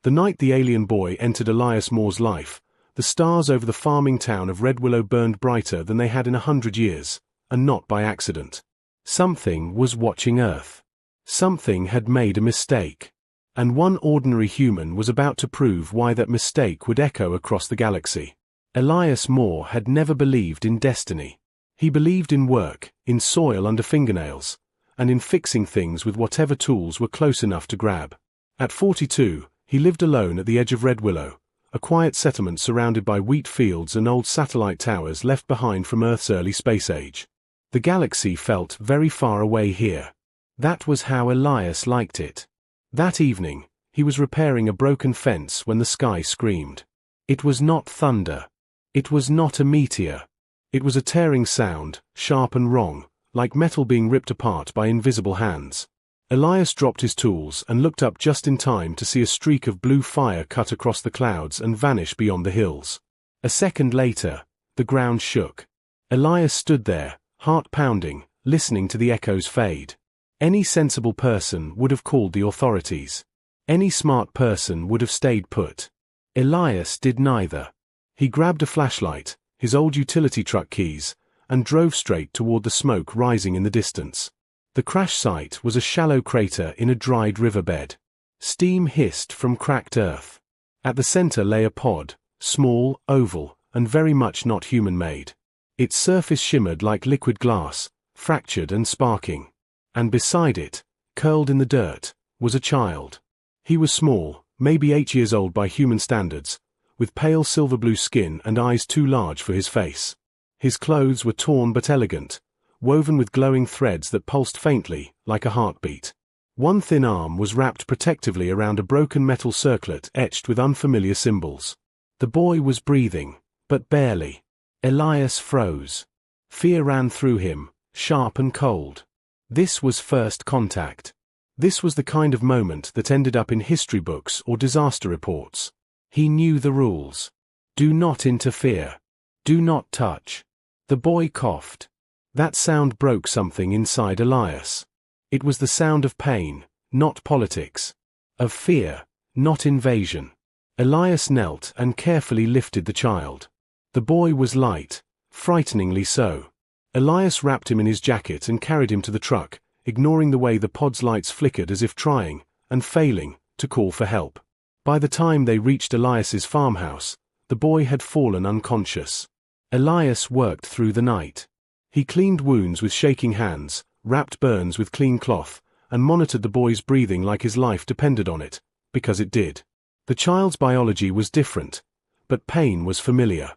The night the alien boy entered Elias Moore's life, the stars over the farming town of Red Willow burned brighter than they had in 100 years, and not by accident. Something was watching Earth. Something had made a mistake. And one ordinary human was about to prove why that mistake would echo across the galaxy. Elias Moore had never believed in destiny. He believed in work, in soil under fingernails, and in fixing things with whatever tools were close enough to grab. At 42, he lived alone at the edge of Red Willow, a quiet settlement surrounded by wheat fields and old satellite towers left behind from Earth's early space age. The galaxy felt very far away here. That was how Elias liked it. That evening, he was repairing a broken fence when the sky screamed. It was not thunder. It was not a meteor. It was a tearing sound, sharp and wrong, like metal being ripped apart by invisible hands. Elias dropped his tools and looked up just in time to see a streak of blue fire cut across the clouds and vanish beyond the hills. A second later, the ground shook. Elias stood there, heart pounding, listening to the echoes fade. Any sensible person would have called the authorities. Any smart person would have stayed put. Elias did neither. He grabbed a flashlight, his old utility truck keys, and drove straight toward the smoke rising in the distance. The crash site was a shallow crater in a dried riverbed. Steam hissed from cracked earth. At the center lay a pod, small, oval, and very much not human-made. Its surface shimmered like liquid glass, fractured and sparking. And beside it, curled in the dirt, was a child. He was small, maybe 8 years old by human standards, with pale silver-blue skin and eyes too large for his face. His clothes were torn but elegant, woven with glowing threads that pulsed faintly, like a heartbeat. One thin arm was wrapped protectively around a broken metal circlet etched with unfamiliar symbols. The boy was breathing, but barely. Elias froze. Fear ran through him, sharp and cold. This was first contact. This was the kind of moment that ended up in history books or disaster reports. He knew the rules. Do not interfere. Do not touch. The boy coughed. That sound broke something inside Elias. It was the sound of pain, not politics. Of fear, not invasion. Elias knelt and carefully lifted the child. The boy was light, frighteningly so. Elias wrapped him in his jacket and carried him to the truck, ignoring the way the pod's lights flickered as if trying, and failing, to call for help. By the time they reached Elias's farmhouse, the boy had fallen unconscious. Elias worked through the night. He cleaned wounds with shaking hands, wrapped burns with clean cloth, and monitored the boy's breathing like his life depended on it, because it did. The child's biology was different, but pain was familiar.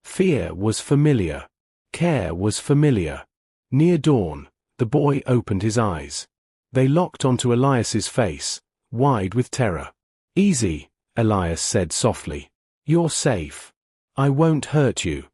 Fear was familiar. Care was familiar. Near dawn, the boy opened his eyes. They locked onto Elias's face, wide with terror. "Easy," Elias said softly. "You're safe. I won't hurt you."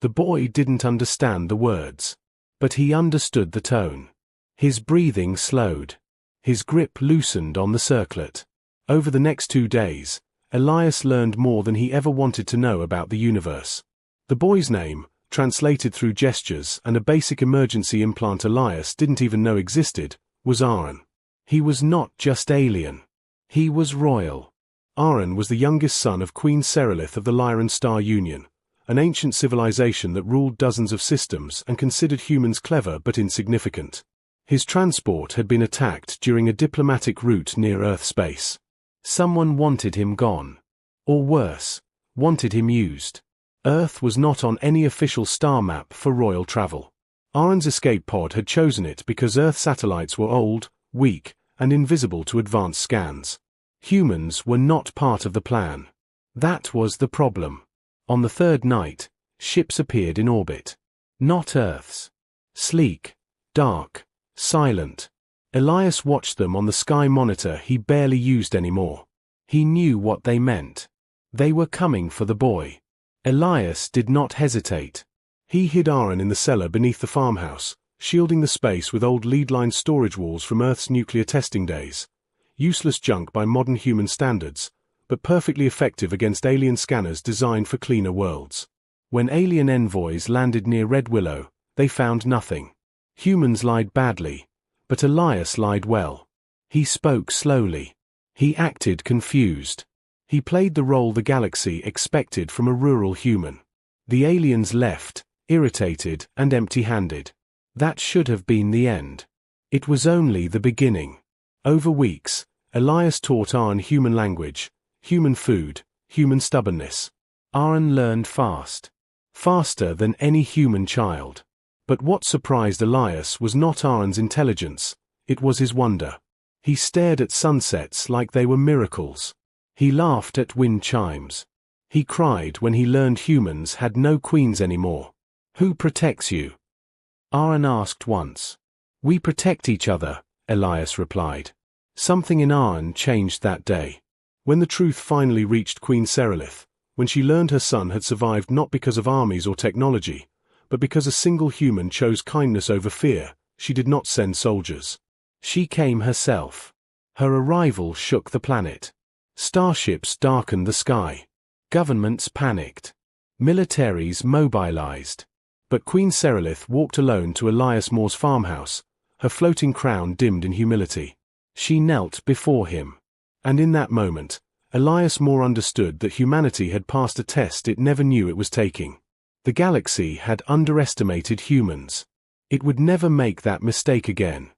The boy didn't understand the words. But he understood the tone. His breathing slowed. His grip loosened on the circlet. Over the next 2 days, Elias learned more than he ever wanted to know about the universe. The boy's name, translated through gestures and a basic emergency implant Elias didn't even know existed, was Aaron. He was not just alien. He was royal. Aaron was the youngest son of Queen Serelith of the Lyran Star Union, an ancient civilization that ruled dozens of systems and considered humans clever but insignificant. His transport had been attacked during a diplomatic route near Earth space. Someone wanted him gone. Or worse, wanted him used. Earth was not on any official star map for royal travel. Aaron's escape pod had chosen it because Earth satellites were old, weak, and invisible to advanced scans. Humans were not part of the plan. That was the problem. On the third night, ships appeared in orbit. Not Earth's. Sleek, dark, silent. Elias watched them on the sky monitor he barely used anymore. He knew what they meant. They were coming for the boy. Elias did not hesitate. He hid Aaron in the cellar beneath the farmhouse, shielding the space with old lead-line storage walls from Earth's nuclear testing days. Useless junk by modern human standards, but perfectly effective against alien scanners designed for cleaner worlds. When alien envoys landed near Red Willow, they found nothing. Humans lied badly, but Elias lied well. He spoke slowly. He acted confused. He played the role the galaxy expected from a rural human. The aliens left, irritated and empty-handed. That should have been the end. It was only the beginning. Over weeks, Elias taught Aaron human language, human food, human stubbornness. Aaron learned fast. Faster than any human child. But what surprised Elias was not Aaron's intelligence, it was his wonder. He stared at sunsets like they were miracles. He laughed at wind chimes. He cried when he learned humans had no queens anymore. Who protects you? Aaron asked once. We protect each other, Elias replied. Something in Aaron changed that day. When the truth finally reached Queen Serelith, when she learned her son had survived not because of armies or technology, but because a single human chose kindness over fear, she did not send soldiers. She came herself. Her arrival shook the planet. Starships darkened the sky. Governments panicked. Militaries mobilized. But Queen Serelith walked alone to Elias Moore's farmhouse, her floating crown dimmed in humility. She knelt before him. And in that moment, Elias Moore understood that humanity had passed a test it never knew it was taking. The galaxy had underestimated humans. It would never make that mistake again.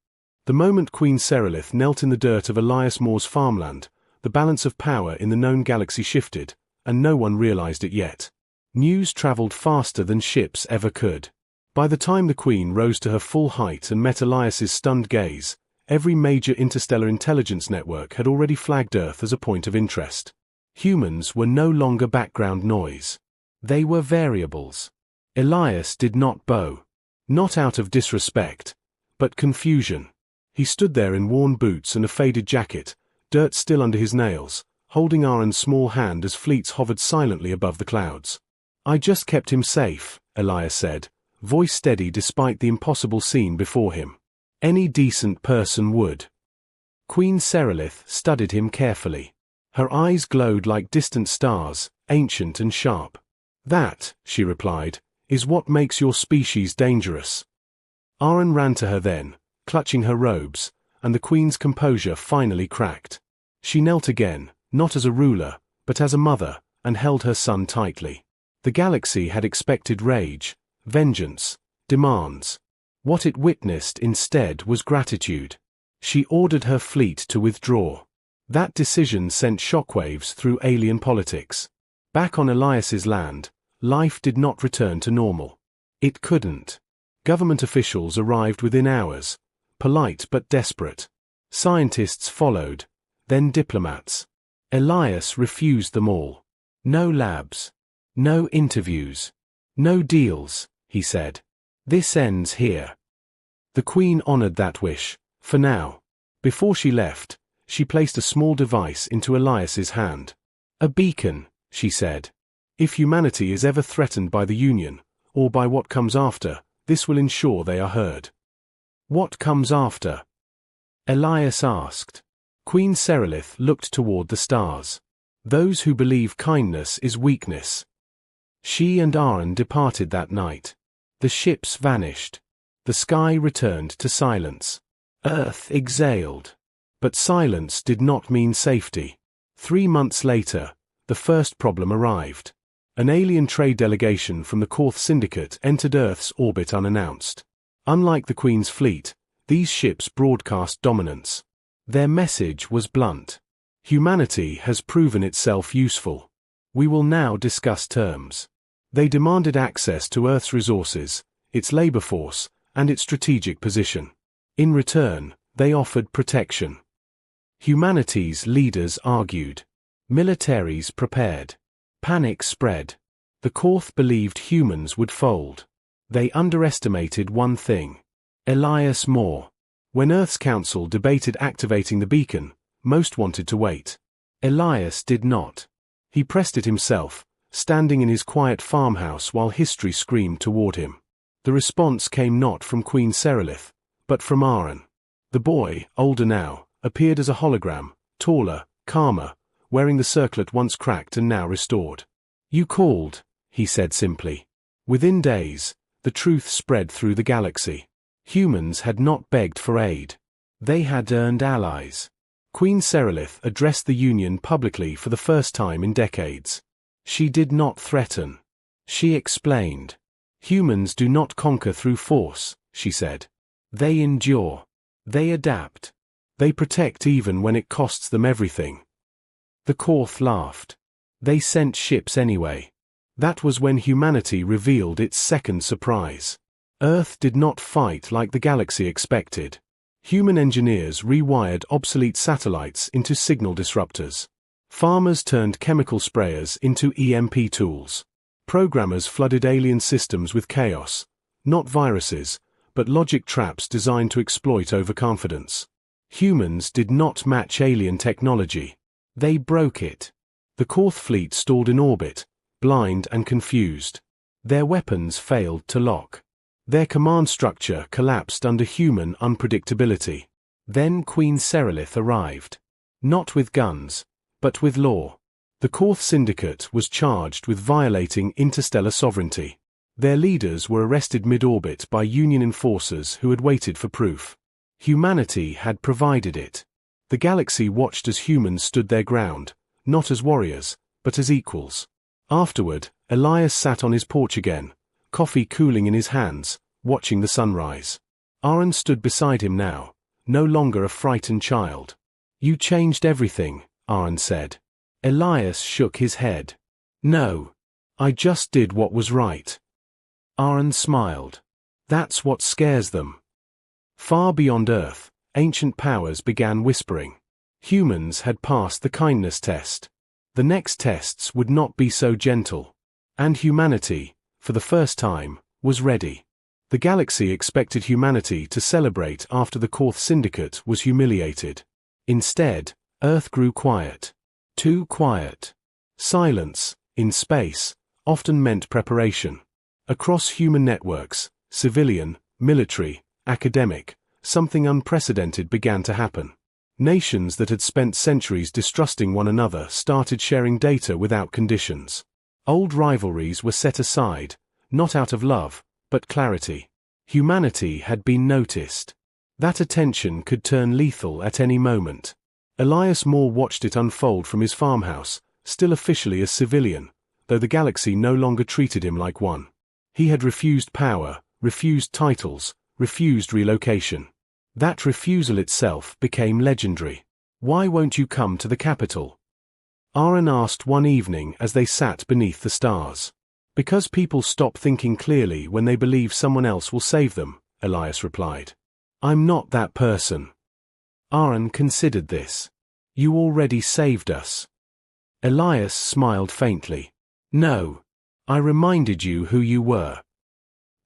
The moment Queen Serelith knelt in the dirt of Elias Moore's farmland, the balance of power in the known galaxy shifted, and no one realized it yet. News traveled faster than ships ever could. By the time the Queen rose to her full height and met Elias's stunned gaze, every major interstellar intelligence network had already flagged Earth as a point of interest. Humans were no longer background noise. They were variables. Elias did not bow. Not out of disrespect, but confusion. He stood there in worn boots and a faded jacket, dirt still under his nails, holding Aaron's small hand as fleets hovered silently above the clouds. I just kept him safe, Elias said, voice steady despite the impossible scene before him. Any decent person would. Queen Serelith studied him carefully. Her eyes glowed like distant stars, ancient and sharp. That, she replied, is what makes your species dangerous. Aaron ran to her then, clutching her robes, and the Queen's composure finally cracked. She knelt again, not as a ruler, but as a mother, and held her son tightly. The galaxy had expected rage, vengeance, demands. What it witnessed instead was gratitude. She ordered her fleet to withdraw. That decision sent shockwaves through alien politics. Back on Elias's land, life did not return to normal. It couldn't. Government officials arrived within hours, polite but desperate. Scientists followed, then diplomats. Elias refused them all. No labs. No interviews. No deals, he said. This ends here. The Queen honored that wish, for now. Before she left, she placed a small device into Elias's hand. A beacon, she said. If humanity is ever threatened by the Union, or by what comes after, this will ensure they are heard. What comes after? Elias asked. Queen Serelith looked toward the stars. Those who believe kindness is weakness. She and Aaron departed that night. The ships vanished. The sky returned to silence. Earth exhaled. But silence did not mean safety. 3 months later, the first problem arrived. An alien trade delegation from the Korth Syndicate entered Earth's orbit unannounced. Unlike the Queen's fleet, these ships broadcast dominance. Their message was blunt. Humanity has proven itself useful. We will now discuss terms. They demanded access to Earth's resources, its labor force, and its strategic position. In return, they offered protection. Humanity's leaders argued. Militaries prepared. Panic spread. The Korth believed humans would fold. They underestimated one thing. Elias Moore. When Earth's Council debated activating the beacon, most wanted to wait. Elias did not. He pressed it himself, standing in his quiet farmhouse while history screamed toward him. The response came not from Queen Serelith, but from Aaron. The boy, older now, appeared as a hologram, taller, calmer, wearing the circlet once cracked and now restored. You called, he said simply. Within days, the truth spread through the galaxy. Humans had not begged for aid. They had earned allies. Queen Serelith addressed the Union publicly for the first time in decades. She did not threaten. She explained. Humans do not conquer through force, she said. They endure. They adapt. They protect even when it costs them everything. The Korth laughed. They sent ships anyway. That was when humanity revealed its second surprise. Earth did not fight like the galaxy expected. Human engineers rewired obsolete satellites into signal disruptors. Farmers turned chemical sprayers into EMP tools. Programmers flooded alien systems with chaos, not viruses, but logic traps designed to exploit overconfidence. Humans did not match alien technology. They broke it. The Korth fleet stalled in orbit, blind and confused. Their weapons failed to lock. Their command structure collapsed under human unpredictability. Then Queen Serelith arrived. Not with guns, but with law. The Korth Syndicate was charged with violating interstellar sovereignty. Their leaders were arrested mid-orbit by Union enforcers who had waited for proof. Humanity had provided it. The galaxy watched as humans stood their ground, not as warriors, but as equals. Afterward, Elias sat on his porch again, coffee cooling in his hands, watching the sunrise. Aaron stood beside him now, no longer a frightened child. "You changed everything," Aaron said. Elias shook his head. "No. I just did what was right." Aaron smiled. "That's what scares them." Far beyond Earth, ancient powers began whispering. Humans had passed the kindness test. The next tests would not be so gentle. And humanity, for the first time, was ready. The galaxy expected humanity to celebrate after the Korth Syndicate was humiliated. Instead, Earth grew quiet. Too quiet. Silence, in space, often meant preparation. Across human networks, civilian, military, academic, something unprecedented began to happen. Nations that had spent centuries distrusting one another started sharing data without conditions. Old rivalries were set aside, not out of love, but clarity. Humanity had been noticed. That attention could turn lethal at any moment. Elias Moore watched it unfold from his farmhouse, still officially a civilian, though the galaxy no longer treated him like one. He had refused power, refused titles, refused relocation. That refusal itself became legendary. "Why won't you come to the capital?" Aaron asked one evening as they sat beneath the stars. "Because people stop thinking clearly when they believe someone else will save them," Elias replied. "I'm not that person." Aaron considered this. "You already saved us." Elias smiled faintly. "No. I reminded you who you were."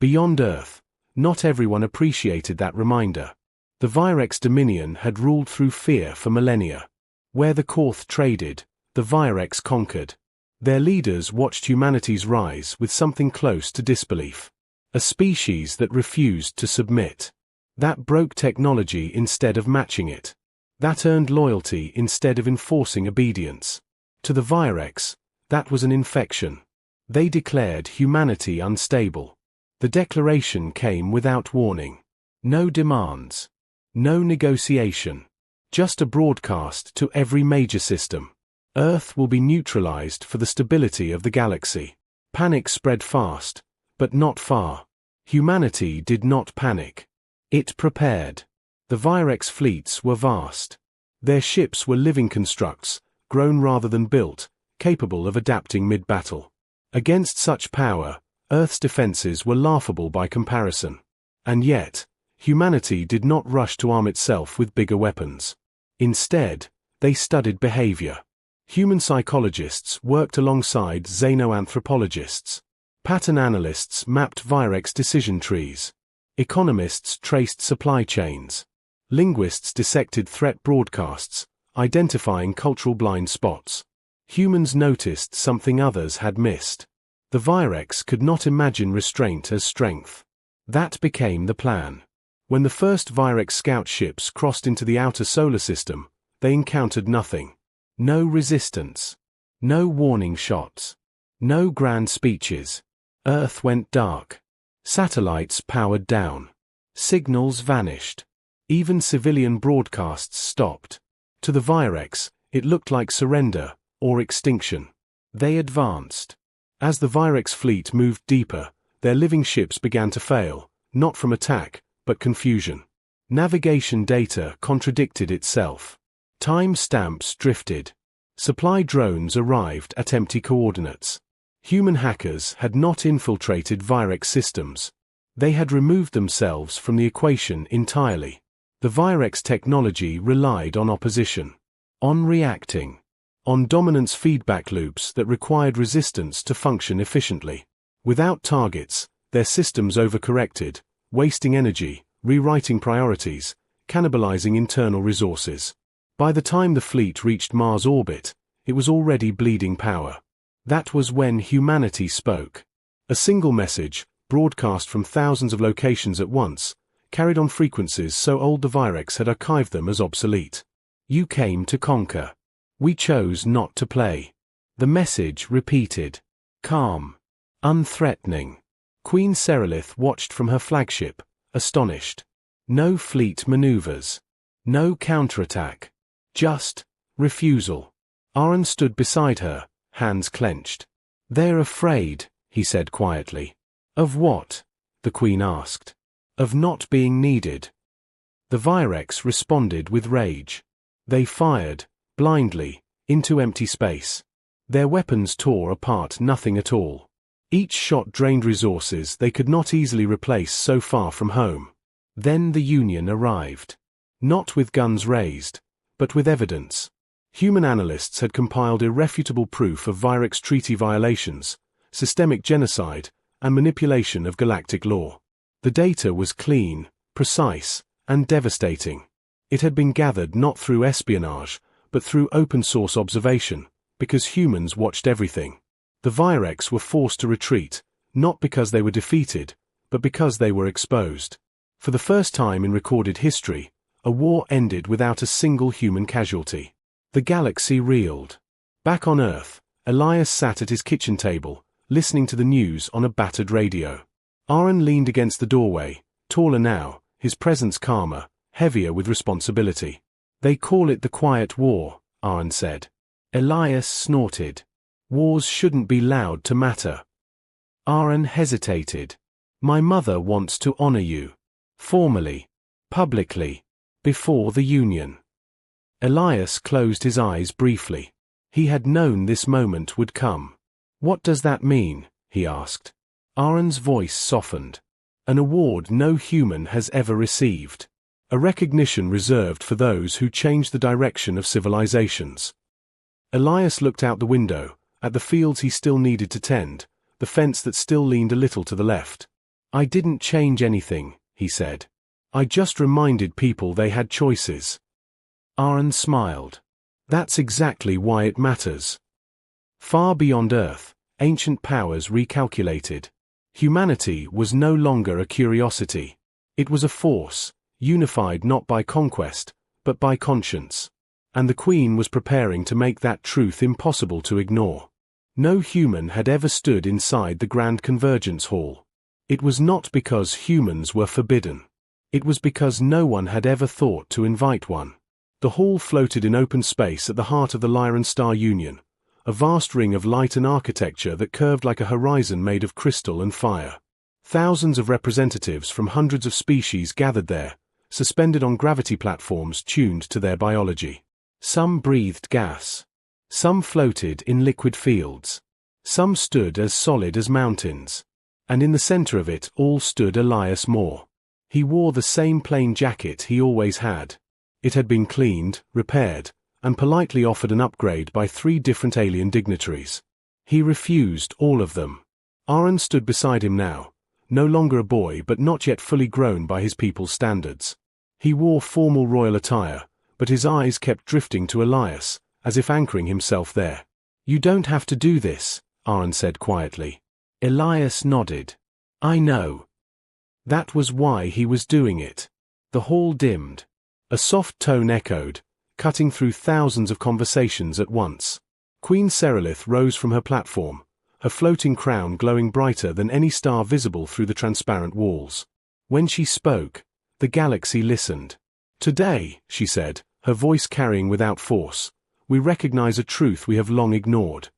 Beyond Earth, not everyone appreciated that reminder. The Virex Dominion had ruled through fear for millennia. Where the Korth traded, the Virex conquered. Their leaders watched humanity's rise with something close to disbelief. A species that refused to submit. That broke technology instead of matching it. That earned loyalty instead of enforcing obedience. To the Virex, that was an infection. They declared humanity unstable. The declaration came without warning. No demands. No negotiation. Just a broadcast to every major system. Earth will be neutralized for the stability of the galaxy. Panic spread fast, but not far. Humanity did not panic. It prepared. The Virex fleets were vast. Their ships were living constructs, grown rather than built, capable of adapting mid-battle. Against such power, Earth's defenses were laughable by comparison. And yet, humanity did not rush to arm itself with bigger weapons. Instead, they studied behavior. Human psychologists worked alongside xenoanthropologists. Pattern analysts mapped Virex decision trees. Economists traced supply chains. Linguists dissected threat broadcasts, identifying cultural blind spots. Humans noticed something others had missed. The Virex could not imagine restraint as strength. That became the plan. When the first Virex scout ships crossed into the outer solar system, they encountered nothing. No resistance. No warning shots. No grand speeches. Earth went dark. Satellites powered down. Signals vanished. Even civilian broadcasts stopped. To the Virex, it looked like surrender, or extinction. They advanced. As the Virex fleet moved deeper, their living ships began to fail, not from attack, but confusion. Navigation data contradicted itself. Time stamps drifted. Supply drones arrived at empty coordinates. Human hackers had not infiltrated Virex systems. They had removed themselves from the equation entirely. The Virex technology relied on opposition, on reacting, on dominance feedback loops that required resistance to function efficiently. Without targets, their systems overcorrected, wasting energy, rewriting priorities, cannibalizing internal resources. By the time the fleet reached Mars orbit, it was already bleeding power. That was when humanity spoke. A single message, broadcast from thousands of locations at once, carried on frequencies so old the Virex had archived them as obsolete. You came to conquer. We chose not to play. The message repeated. Calm. Unthreatening. Queen Serelith watched from her flagship, astonished. No fleet maneuvers. No counterattack. Just refusal. Aaron stood beside her, hands clenched. They're afraid, he said quietly. Of what? The Queen asked. Of not being needed. The Virex responded with rage. They fired, blindly, into empty space. Their weapons tore apart nothing at all. Each shot drained resources they could not easily replace so far from home. Then the Union arrived. Not with guns raised, but with evidence. Human analysts had compiled irrefutable proof of Virex treaty violations, systemic genocide, and manipulation of galactic law. The data was clean, precise, and devastating. It had been gathered not through espionage, but through open-source observation, because humans watched everything. The Virex were forced to retreat, not because they were defeated, but because they were exposed. For the first time in recorded history, a war ended without a single human casualty. The galaxy reeled. Back on Earth, Elias sat at his kitchen table, listening to the news on a battered radio. Aaron leaned against the doorway, taller now, his presence calmer, heavier with responsibility. They call it the Quiet War, Aaron said. Elias snorted. Wars shouldn't be loud to matter. Aaron hesitated. My mother wants to honor you. Formally. Publicly. Before the Union. Elias closed his eyes briefly. He had known this moment would come. What does that mean? He asked. Aaron's voice softened. An award no human has ever received. A recognition reserved for those who change the direction of civilizations. Elias looked out the window, at the fields he still needed to tend, the fence that still leaned a little to the left. I didn't change anything, he said. I just reminded people they had choices. Aaron smiled. That's exactly why it matters. Far beyond Earth, ancient powers recalculated. Humanity was no longer a curiosity. It was a force, unified not by conquest, but by conscience. And the Queen was preparing to make that truth impossible to ignore. No human had ever stood inside the Grand Convergence Hall. It was not because humans were forbidden. It was because no one had ever thought to invite one. The hall floated in open space at the heart of the Lyran Star Union, a vast ring of light and architecture that curved like a horizon made of crystal and fire. Thousands of representatives from hundreds of species gathered there, suspended on gravity platforms tuned to their biology. Some breathed gas. Some floated in liquid fields. Some stood as solid as mountains. And in the center of it all stood Elias Moore. He wore the same plain jacket he always had. It had been cleaned, repaired, and politely offered an upgrade by 3 different alien dignitaries. He refused all of them. Aaron stood beside him now, no longer a boy but not yet fully grown by his people's standards. He wore formal royal attire, but his eyes kept drifting to Elias, as if anchoring himself there. You don't have to do this, Aaron said quietly. Elias nodded. I know. That was why he was doing it. The hall dimmed. A soft tone echoed, cutting through thousands of conversations at once. Queen Serelith rose from her platform, her floating crown glowing brighter than any star visible through the transparent walls. When she spoke, the galaxy listened. Today, she said, her voice carrying without force, "we recognize a truth we have long ignored."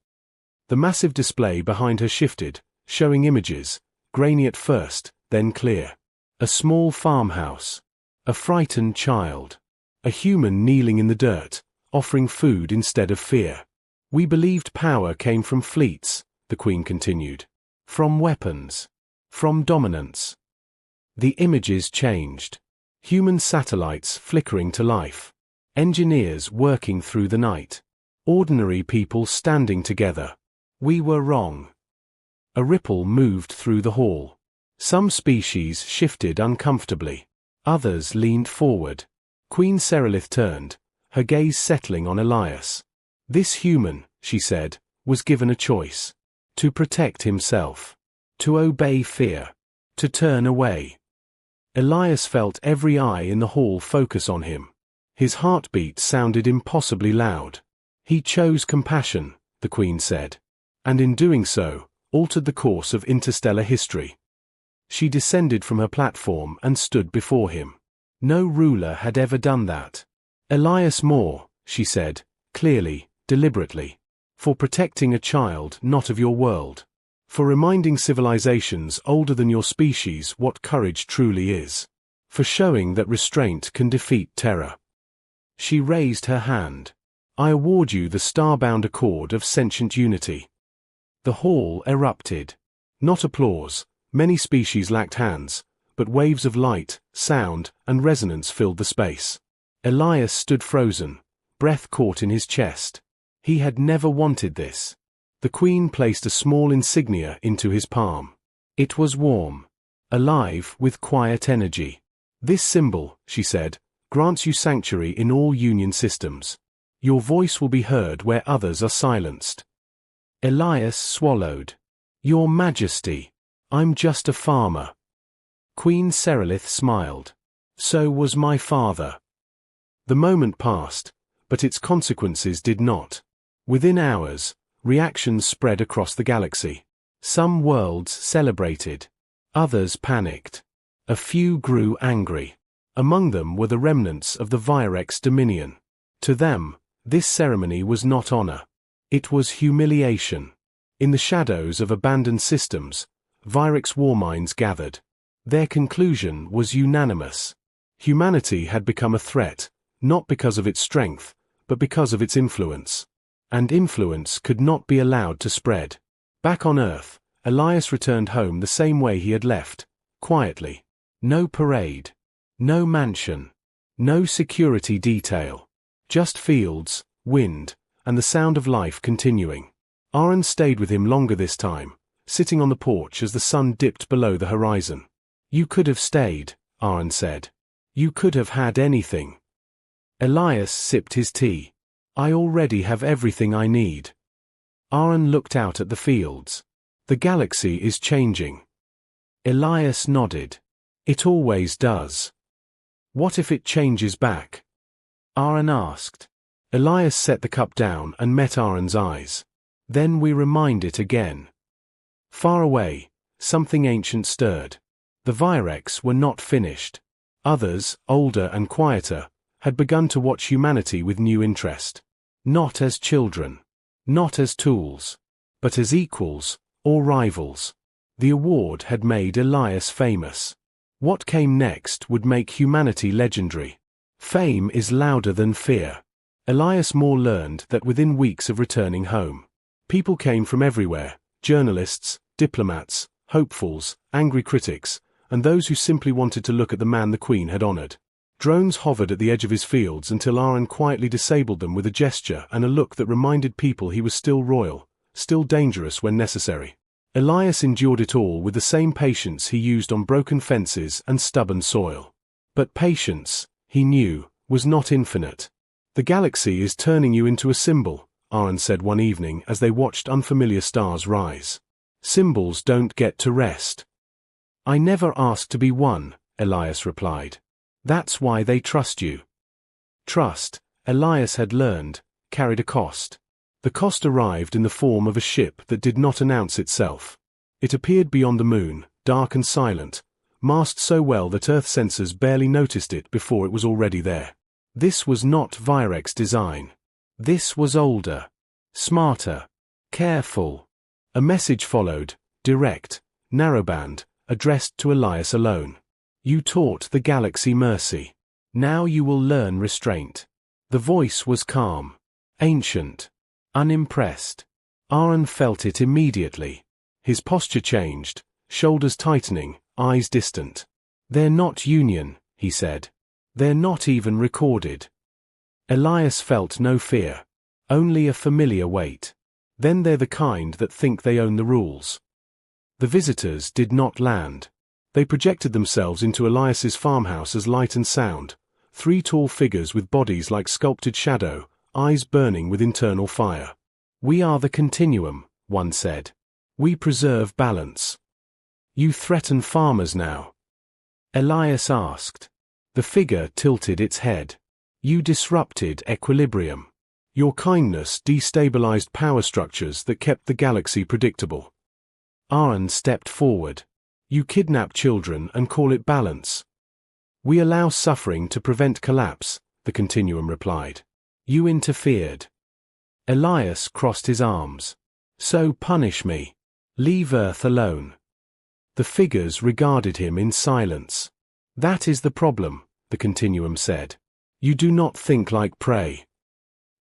The massive display behind her shifted, showing images, grainy at first, then clear. A small farmhouse. A frightened child. A human kneeling in the dirt, offering food instead of fear. "We believed power came from fleets," the Queen continued. "From weapons. From dominance." The images changed. Human satellites flickering to life. Engineers working through the night. Ordinary people standing together. "We were wrong." A ripple moved through the hall. Some species shifted uncomfortably. Others leaned forward. Queen Serelith turned, her gaze settling on Elias. "This human," she said, "was given a choice. To protect himself. To obey fear. To turn away." Elias felt every eye in the hall focus on him. His heartbeat sounded impossibly loud. "He chose compassion," the Queen said, "and in doing so, altered the course of interstellar history." She descended from her platform and stood before him. No ruler had ever done that. "Elias Moore," she said, clearly, deliberately. "For protecting a child not of your world. For reminding civilizations older than your species what courage truly is. For showing that restraint can defeat terror." She raised her hand. "I award you the star-bound accord of sentient unity." The hall erupted. Not applause. Many species lacked hands, but waves of light, sound, and resonance filled the space. Elias stood frozen, breath caught in his chest. He had never wanted this. The Queen placed a small insignia into his palm. It was warm. Alive with quiet energy. "This symbol," she said, "grants you sanctuary in all Union systems. Your voice will be heard where others are silenced." Elias swallowed. "Your Majesty, I'm just a farmer." Queen Serelith smiled. "So was my father." The moment passed, but its consequences did not. Within hours, reactions spread across the galaxy. Some worlds celebrated. Others panicked. A few grew angry. Among them were the remnants of the Virex Dominion. To them, this ceremony was not honor. It was humiliation. In the shadows of abandoned systems, Virex warminds gathered. Their conclusion was unanimous. Humanity had become a threat, not because of its strength, but because of its influence. And influence could not be allowed to spread. Back on Earth, Elias returned home the same way he had left, quietly. No parade. No mansion. No security detail. Just fields, wind, and the sound of life continuing. Aaron stayed with him longer this time, sitting on the porch as the sun dipped below the horizon. "You could have stayed," Aaron said. "You could have had anything." Elias sipped his tea. "I already have everything I need." Aaron looked out at the fields. "The galaxy is changing." Elias nodded. "It always does." "What if it changes back?" Aaron asked. Elias set the cup down and met Aaron's eyes. "Then we remind it again." Far away, something ancient stirred. The Virex were not finished. Others, older and quieter, had begun to watch humanity with new interest. Not as children. Not as tools. But as equals, or rivals. The award had made Elias famous. What came next would make humanity legendary. Fame is louder than fear. Elias Moore learned that within weeks of returning home. People came from everywhere, journalists, diplomats, hopefuls, angry critics, and those who simply wanted to look at the man the Queen had honored. Drones hovered at the edge of his fields until Aaron quietly disabled them with a gesture and a look that reminded people he was still royal, still dangerous when necessary. Elias endured it all with the same patience he used on broken fences and stubborn soil. But patience, he knew, was not infinite. "The galaxy is turning you into a symbol," Aaron said one evening as they watched unfamiliar stars rise. "Symbols don't get to rest." "I never asked to be one," Elias replied. "That's why they trust you." Trust, Elias had learned, carried a cost. The cost arrived in the form of a ship that did not announce itself. It appeared beyond the moon, dark and silent, masked so well that Earth sensors barely noticed it before it was already there. This was not Virex design. This was older, smarter, careful. A message followed, direct, narrowband, addressed to Elias alone. You taught the galaxy mercy. Now you will learn restraint. The voice was calm, ancient, unimpressed. Aaron felt it immediately. His posture changed, shoulders tightening, eyes distant. They're not Union, he said. They're not even recorded. Elias felt no fear, only a familiar weight. Then they're the kind that think they own the rules. The visitors did not land. They projected themselves into Elias's farmhouse as light and sound, 3 tall figures with bodies like sculpted shadow, eyes burning with internal fire. We are the continuum, one said. We preserve balance. You threaten farmers now? Elias asked. The figure tilted its head. You disrupted equilibrium. Your kindness destabilized power structures that kept the galaxy predictable. Aaron stepped forward. You kidnap children and call it balance. We allow suffering to prevent collapse, the continuum replied. You interfered. Elias crossed his arms. So punish me. Leave Earth alone. The figures regarded him in silence. That is the problem, the continuum said. You do not think like prey.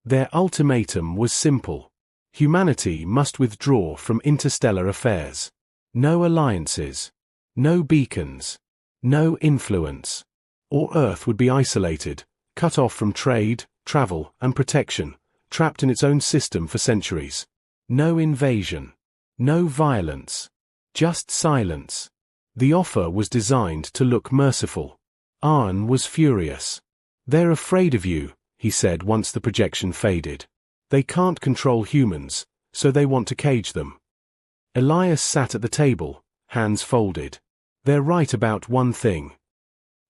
Their ultimatum was simple. Humanity must withdraw from interstellar affairs. No alliances. No beacons. No influence. Or Earth would be isolated, cut off from trade, travel, and protection, trapped in its own system for centuries. No invasion. No violence. Just silence. The offer was designed to look merciful. Aaron was furious. They're afraid of you, he said once the projection faded. They can't control humans, so they want to cage them. Elias sat at the table, hands folded. They're right about one thing.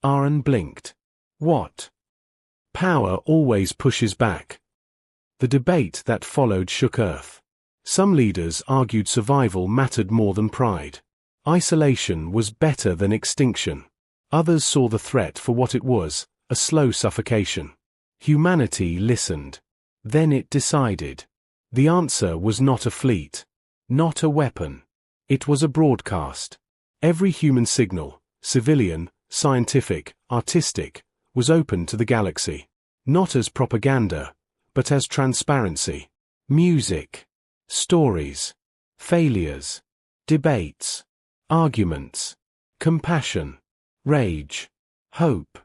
Aaron blinked. What? Power always pushes back. The debate that followed shook Earth. Some leaders argued survival mattered more than pride. Isolation was better than extinction. Others saw the threat for what it was, a slow suffocation. Humanity listened. Then it decided. The answer was not a fleet. Not a weapon. It was a broadcast. Every human signal, civilian, scientific, artistic, was open to the galaxy. Not as propaganda, but as transparency. Music. Stories. Failures. Debates. Arguments. Compassion. Rage. Hope.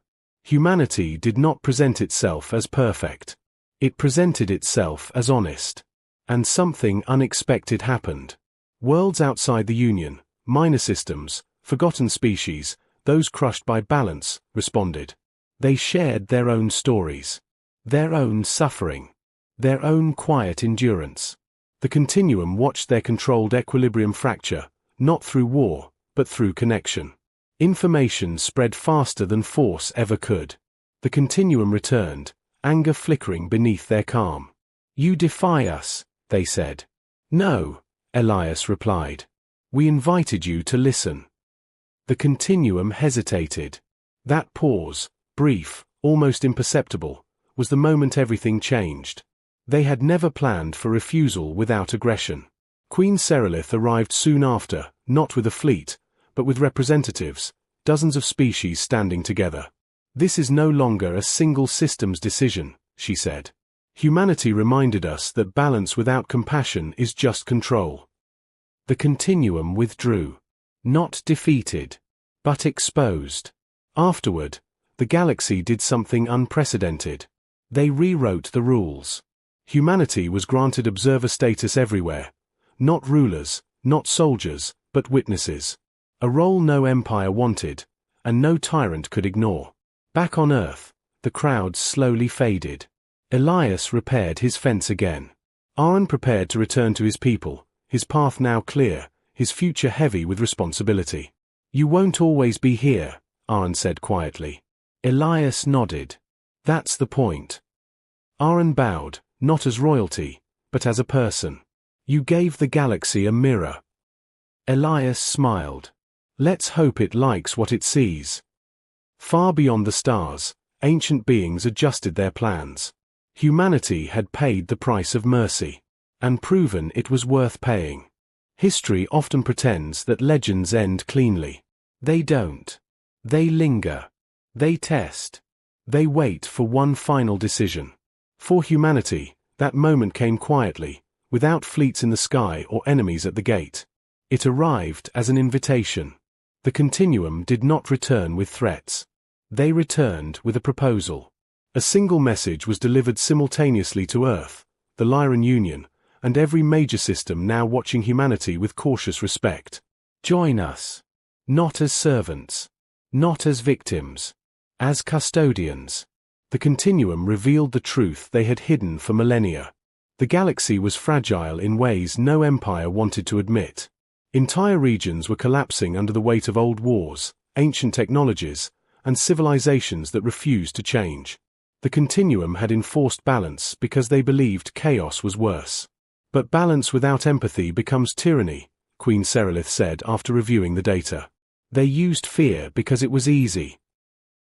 Humanity did not present itself as perfect. It presented itself as honest. And something unexpected happened. Worlds outside the Union, minor systems, forgotten species, those crushed by balance, responded. They shared their own stories. Their own suffering. Their own quiet endurance. The continuum watched their controlled equilibrium fracture, not through war, but through connection. Information spread faster than force ever could. The continuum returned, anger flickering beneath their calm. You defy us, they said. No, Elias replied. We invited you to listen. The continuum hesitated. That pause, brief, almost imperceptible, was the moment everything changed. They had never planned for refusal without aggression. Queen Serelith arrived soon after, not with a fleet, but with representatives, dozens of species standing together. This is no longer a single system's decision, she said. Humanity reminded us that balance without compassion is just control. The continuum withdrew. Not defeated, but exposed. Afterward, the galaxy did something unprecedented. They rewrote the rules. Humanity was granted observer status everywhere. Not rulers, not soldiers, but witnesses. A role no empire wanted, and no tyrant could ignore. Back on Earth, the crowds slowly faded. Elias repaired his fence again. Aaron prepared to return to his people, his path now clear, his future heavy with responsibility. You won't always be here, Aaron said quietly. Elias nodded. That's the point. Aaron bowed, not as royalty, but as a person. You gave the galaxy a mirror. Elias smiled. Let's hope it likes what it sees. Far beyond the stars, Ancient beings adjusted their plans. Humanity had paid the price of mercy, and proven it was worth paying. History often pretends that legends end cleanly. They don't. They linger. They test. They wait for one final decision. For humanity, that moment came quietly, without fleets in the sky or enemies at the gate. It arrived as an invitation. The Continuum did not return with threats. They returned with a proposal. A single message was delivered simultaneously to Earth, the Lyran Union, and every major system now watching humanity with cautious respect. Join us. Not as servants. Not as victims. As custodians. The Continuum revealed the truth they had hidden for millennia. The galaxy was fragile in ways no empire wanted to admit. Entire regions were collapsing under the weight of old wars, ancient technologies, and civilizations that refused to change. The Continuum had enforced balance because they believed chaos was worse. But balance without empathy becomes tyranny, Queen Serelith said after reviewing the data. They used fear because it was easy.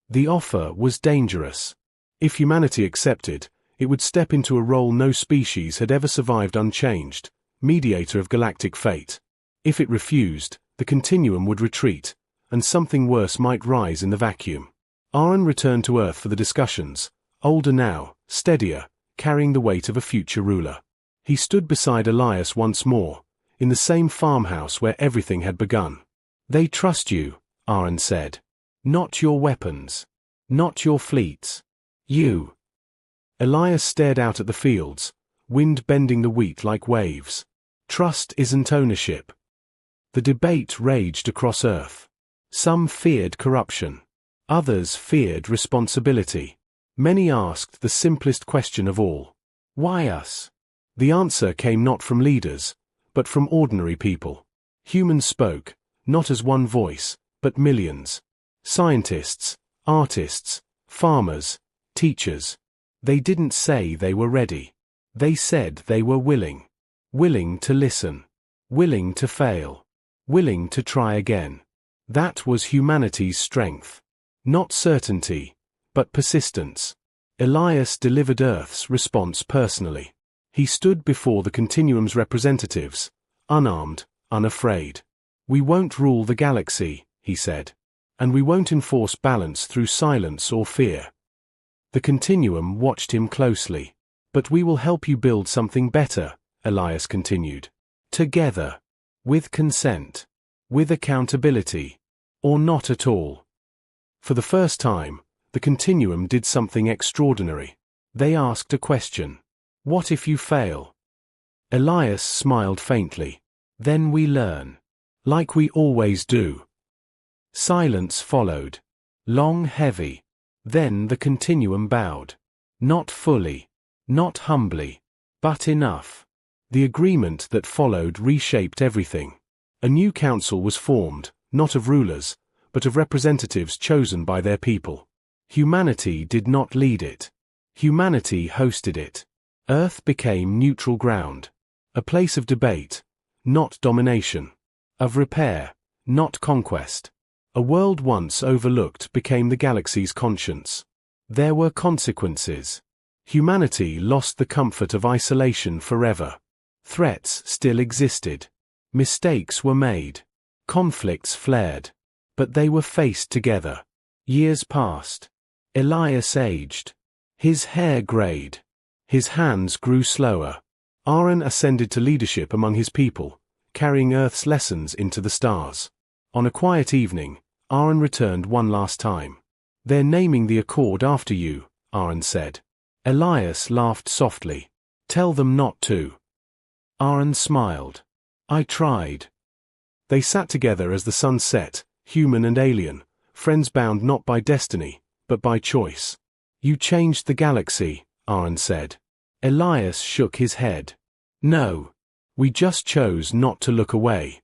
The offer was dangerous. If humanity accepted, it would step into a role no species had ever survived unchanged, mediator of galactic fate. If it refused, the Continuum would retreat, and something worse might rise in the vacuum. Aaron returned to Earth for the discussions, older now, steadier, carrying the weight of a future ruler. He stood beside Elias once more, in the same farmhouse where everything had begun. They trust you, Aaron said. Not your weapons. Not your fleets. You. Elias stared out at the fields, wind bending the wheat like waves. Trust isn't ownership. The debate raged across Earth. Some feared corruption. Others feared responsibility. Many asked the simplest question of all. Why us? The answer came not from leaders, but from ordinary people. Humans spoke, not as one voice, but millions. Scientists, artists, farmers, teachers. They didn't say they were ready. They said they were willing. Willing to listen. Willing to fail. Willing to try again. That was humanity's strength. Not certainty, but persistence. Elias delivered Earth's response personally. He stood before the Continuum's representatives, unarmed, unafraid. We won't rule the galaxy, he said. And we won't enforce balance through silence or fear. The Continuum watched him closely. But we will help you build something better, Elias continued. Together. With consent. With accountability. Or not at all. For the first time, the Continuum did something extraordinary. They asked a question. What if you fail? Elias smiled faintly. Then we learn. Like we always do. Silence followed. Long, heavy. Then the Continuum bowed. Not fully. Not humbly. But enough. The agreement that followed reshaped everything. A new council was formed, not of rulers, but of representatives chosen by their people. Humanity did not lead it. Humanity hosted it. Earth became neutral ground. A place of debate, not domination. Of repair, not conquest. A world once overlooked became the galaxy's conscience. There were consequences. Humanity lost the comfort of isolation forever. Threats still existed. Mistakes were made. Conflicts flared. But they were faced together. Years passed. Elias aged. His hair grayed. His hands grew slower. Aaron ascended to leadership among his people, carrying Earth's lessons into the stars. On a quiet evening, Aaron returned one last time. They're naming the accord after you, Aaron said. Elias laughed softly. Tell them not to. Aaron smiled. I tried. They sat together as the sun set, human and alien, friends bound not by destiny, but by choice. You changed the galaxy, Aaron said. Elias shook his head. No. We just chose not to look away.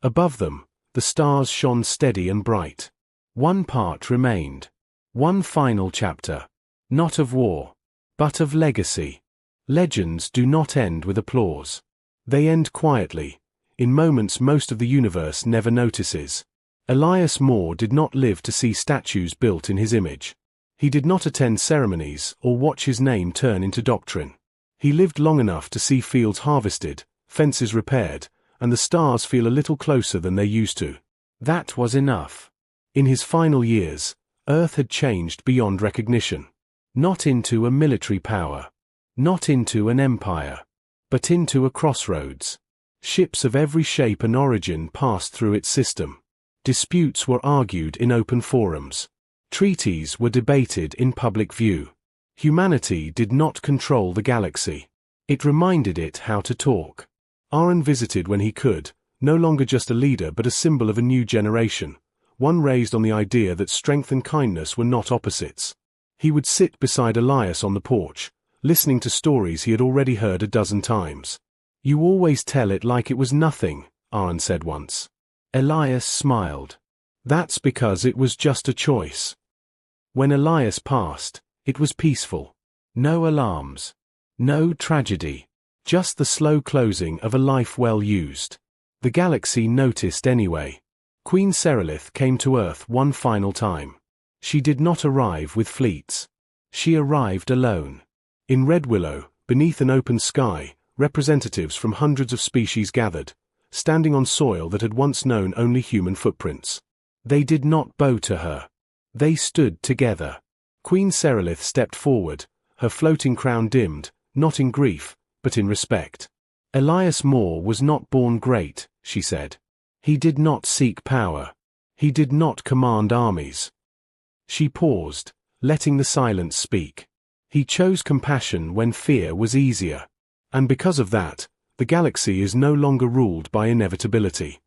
Above them, the stars shone steady and bright. One part remained. One final chapter. Not of war, but of legacy. Legends do not end with applause. They end quietly, in moments most of the universe never notices. Elias Moore did not live to see statues built in his image. He did not attend ceremonies or watch his name turn into doctrine. He lived long enough to see fields harvested, fences repaired, and the stars feel a little closer than they used to. That was enough. In his final years, Earth had changed beyond recognition. Not into a military power. Not into an empire. But into a crossroads. Ships of every shape and origin passed through its system. Disputes were argued in open forums. Treaties were debated in public view. Humanity did not control the galaxy. It reminded it how to talk. Aaron visited when he could, no longer just a leader but a symbol of a new generation, one raised on the idea that strength and kindness were not opposites. He would sit beside Elias on the porch, listening to stories he had already heard a dozen times. "You always tell it like it was nothing," Aaron said once. Elias smiled. "That's because it was just a choice." When Elias passed, it was peaceful. No alarms. No tragedy. Just the slow closing of a life well used. The galaxy noticed anyway. Queen Serelith came to Earth one final time. She did not arrive with fleets. She arrived alone. In Red Willow, beneath an open sky, representatives from hundreds of species gathered, standing on soil that had once known only human footprints. They did not bow to her. They stood together. Queen Serelith stepped forward, her floating crown dimmed, not in grief, but in respect. "Elias Moore was not born great," she said. "He did not seek power. He did not command armies." She paused, letting the silence speak. "He chose compassion when fear was easier. And because of that, the galaxy is no longer ruled by inevitability."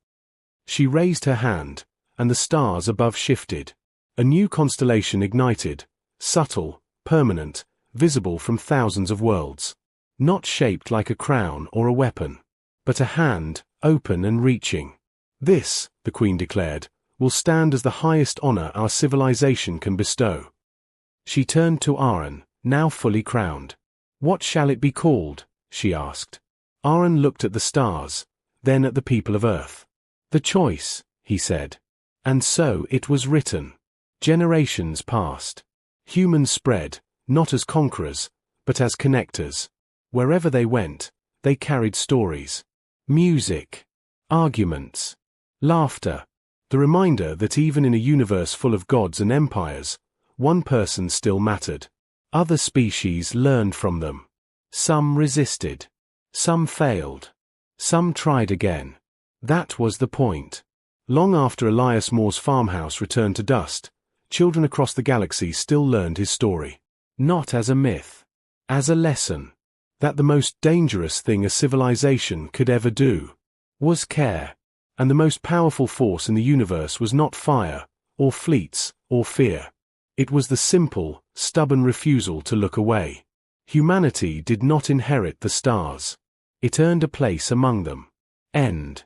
She raised her hand, and the stars above shifted. A new constellation ignited, subtle, permanent, visible from thousands of worlds. Not shaped like a crown or a weapon, but a hand, open and reaching. "This," the Queen declared, "will stand as the highest honor our civilization can bestow." She turned to Aaron, now fully crowned. "What shall it be called?" she asked. Aaron looked at the stars, then at the people of Earth. "The choice," he said. And so it was written. Generations passed. Humans spread, not as conquerors, but as connectors. Wherever they went, they carried stories. Music. Arguments. Laughter. The reminder that even in a universe full of gods and empires, one person still mattered. Other species learned from them. Some resisted. Some failed. Some tried again. That was the point. Long after Elias Moore's farmhouse returned to dust, children across the galaxy still learned his story. Not as a myth. As a lesson. That the most dangerous thing a civilization could ever do was care. And the most powerful force in the universe was not fire, or fleets, or fear. It was the simple, stubborn refusal to look away. Humanity did not inherit the stars. It earned a place among them. End.